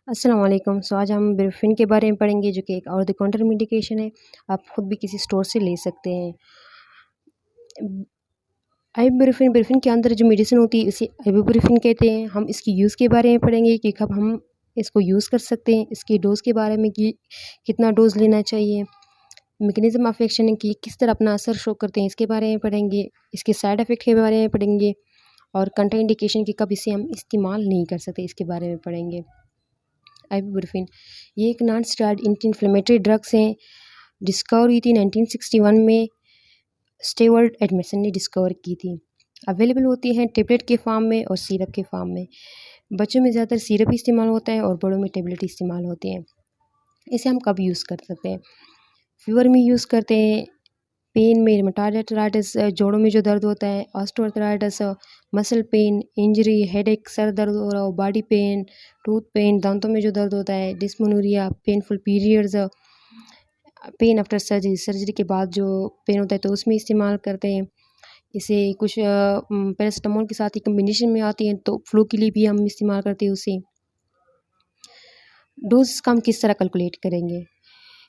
अस्सलाम वालेकुम। आज हम ब्रूफिन के बारे में पढ़ेंगे, जो कि एक ओवर द काउंटर मेडिकेशन है। आप खुद भी किसी स्टोर से ले सकते हैं। आइबुप्रोफेन के अंदर जो मेडिसिन होती है इसे आइबुप्रोफेन कहते हैं। हम इसकी यूज़ के बारे में पढ़ेंगे कि कब हम इसको यूज़ कर सकते हैं, इसकी डोज़ के बारे में कि कितना डोज़ लेना चाहिए, मैकेनिज़्म ऑफ एक्शन कि किस तरह अपना असर शो करते हैं, इसके बारे में पढ़ेंगे। इसके साइड इफ़ेक्ट के बारे में पढ़ेंगे और कंट्रा इंडिकेशन कि कब इसे हम इस्तेमाल नहीं कर सकते, इसके बारे में पढ़ेंगे। आइबुप्रोफेन ये एक non steroid anti inflammatory drugs हैं। डिस्कवर हुई थी 1961 में। स्टेवर्ट एडमिसन ने डिस्कवर की थी। अवेलेबल होती हैं टेबलेट के फॉर्म में और सिरप के फॉर्म में। बच्चों में ज़्यादातर सिरप इस्तेमाल होता है और बड़ों में टेबलेट इस्तेमाल होते हैं। इसे हम कब यूज़ कर सकते हैं? फीवर में यूज़ करते हैं, पेन में, रूमेटॉइड आर्थराइटिस जोड़ों में जो दर्द होता है, osteoarthritis, muscle pain, injury, headache, sir दर्द हो रहा हो, बॉडी पेन, टूथ पेन, दांतों में जो दर्द होता है, dysmenorrhoea, painful periods, pain after surgery, surgery के बाद जो पेन होता है तो उसमें इस्तेमाल करते हैं। इसे कुछ पैरासिटामोल के साथ ही कम्बिनेशन में आती है, तो फ्लू के लिए भी हम इस्तेमाल करते हैं उसे। डोज का हम किस तरह कैलकुलेट करेंगे?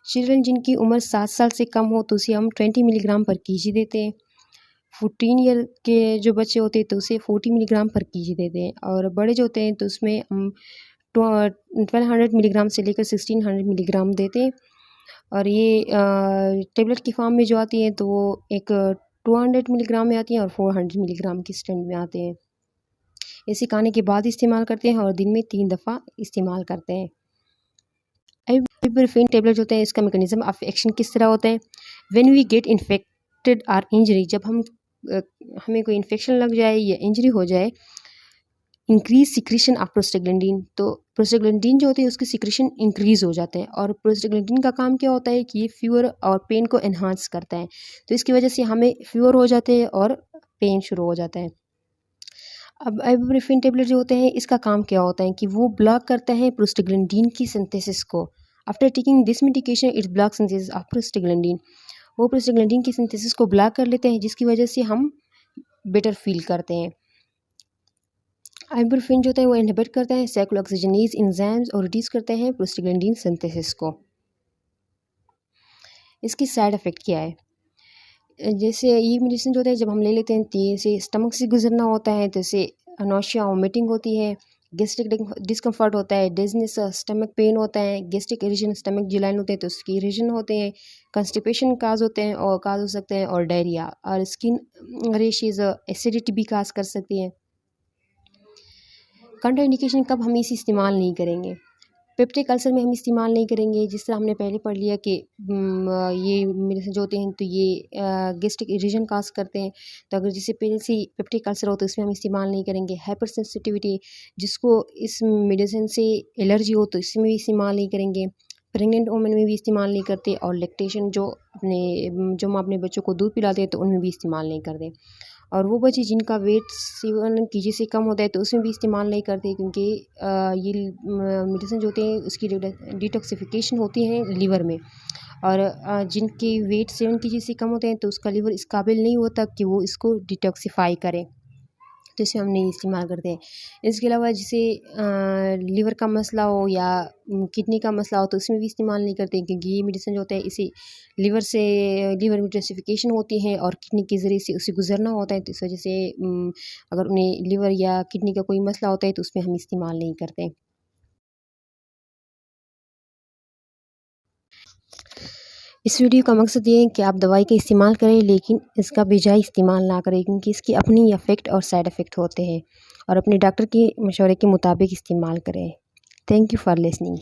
चिल्ड्रन जिनकी उम्र 7 साल से कम हो तो उसे हम 20 मिलीग्राम पर केजी देते हैं। 14 ईयर के जो बच्चे होते हैं तो उसे 40 मिलीग्राम पर केजी देते हैं। और बड़े जो होते हैं तो उसमें हम 1200 मिलीग्राम से लेकर 1600 मिलीग्राम देते हैं। और ये टेबलेट की फॉर्म में जो आती है तो वो एक 200 मिलीग्राम में आती हैं और 400 मिलीग्राम की स्ट्रेंथ में आते हैं। इसे खाने के बाद इस्तेमाल करते हैं और दिन में 3 दफ़ा इस्तेमाल करते हैं। आइबुप्रोफेन टेबलेट होते हैं, इसका मैकेनिज्म ऑफ एक्शन किस तरह होता है? When we get infected or injury, जब हमें कोई इन्फेक्शन लग जाए या इंजरी हो जाए, इंक्रीज सिक्रीशन ऑफ प्रोस्टाग्लैंडिन, तो प्रोस्टाग्लैंडिन जो होती है उसकी सिक्रीशन इंक्रीज़ हो जाते हैं। और प्रोस्टाग्लैंडिन का काम क्या होता है कि ये फीवर और पेन को एनहांस करता है, तो इसकी वजह से हमें फीवर हो जाते हैं और पेन शुरू हो जाता है। अब आइबुप्रोफेन टेबलेट जो होते हैं इसका काम क्या होता है कि वो ब्लॉक करता है प्रोस्टाग्लैंडिन की सिंथेसिस को। After taking this medication it block synthesis of prostaglandin, वो प्रोस्टाग्लैंडिन की सिंथेसिस को ब्लॉक कर लेते हैं, जिसकी वजह से हम बेटर फील करते हैं। आइबुप्रोफेन जो होता है वो इनहिबिट करता है साइक्लोऑक्सीजनेज एंजाइम्स और रिड्यूस करते हैं प्रोस्टाग्लैंडिन सिंथेसिस को। इसकी साइड इफ़ेक्ट क्या है? जैसे ये मेडिसिन जो होता है जब हम ले लेते हैं तो इसे स्टमक से गुजरना होता है, तो इसे नौशिया वोमिटिंग होती है, गैस्ट्रिक डिस्कम्फर्ट होता है, डिजनेस, स्टमक पेन होता है, गैस्ट्रिक इरिटेशन, स्टमक जिलाइन होते हैं तो उसकी इरिटेशन होते हैं, कंस्टिपेशन काज होते हैं और काज हो सकते हैं, और डायरिया और स्किन रेशेज, एसिडिटी भी काज कर सकती है। कंट्रा इंडिकेशन कब हम इसे इस्तेमाल नहीं करेंगे? पेप्टिक अल्सर में हम इस्तेमाल नहीं करेंगे, जिस तरह हमने पहले पढ़ लिया कि ये मेडिसिन जो होते हैं तो ये गैस्ट्रिक इरिटेशन काज करते हैं, तो अगर जिससे पहले से पेप्टिक अल्सर हो तो इसमें हम इस्तेमाल नहीं करेंगे। हाइपर सेंसिटिविटी, जिसको इस मेडिसिन से एलर्जी हो तो इसमें भी इस्तेमाल नहीं करेंगे। प्रेग्नेंट वुमेन में भी इस्तेमाल नहीं करते, और लैक्टेशन जो माँ अपने बच्चों को दूध पिलाते हैं तो उनमें भी इस्तेमाल नहीं करते। और वो बच्चे जिनका वेट 7 kg से कम होता है तो उसमें भी इस्तेमाल नहीं करते, क्योंकि ये मेडिसिन जो होते हैं उसकी डिटॉक्सिफिकेशन होती है लीवर में। और जिनके वेट 7 kg से कम होते हैं तो उसका लीवर इस काबिल नहीं होता कि वो इसको डिटॉक्सिफाई करे, तो इसे हम नहीं इस्तेमाल करते हैं। इसके अलावा जैसे लीवर का मसला हो या किडनी का मसला हो तो उसमें भी इस्तेमाल नहीं करते, क्योंकि ये मेडिसिन जो होता है इसे लीवर में डिटॉक्सिफिकेशन होती है और किडनी के ज़रिए से उसे गुजरना होता है, तो इस वजह से अगर उन्हें लीवर या किडनी का कोई मसला होता है तो उसमें हम इस्तेमाल नहीं करते। इस वीडियो का मकसद ये है कि आप दवाई का इस्तेमाल करें, लेकिन इसका बेजाय इस्तेमाल ना करें, क्योंकि इसकी अपनी इफ़ेक्ट और साइड इफ़ेक्ट होते हैं, और अपने डॉक्टर के मशवरे के मुताबिक इस्तेमाल करें। Thank you for listening.